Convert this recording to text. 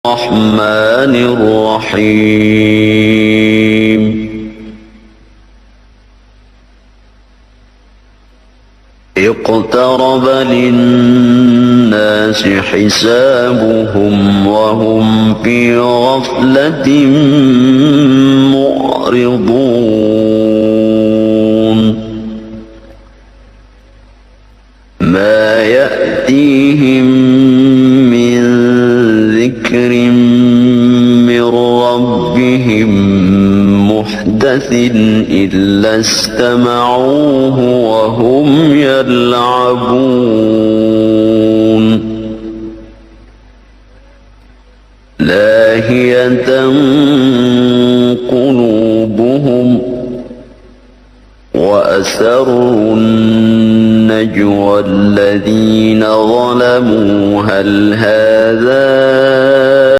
الرحمن الرحيم اقترب للناس حسابهم وهم في غفلة معرضون ما يأتيهم من ذكر من ربهم محدث إلا استمعوه وهم يلعبون لاهية قلوبهم وأسروا النجوى الذين ظلموا هل هذا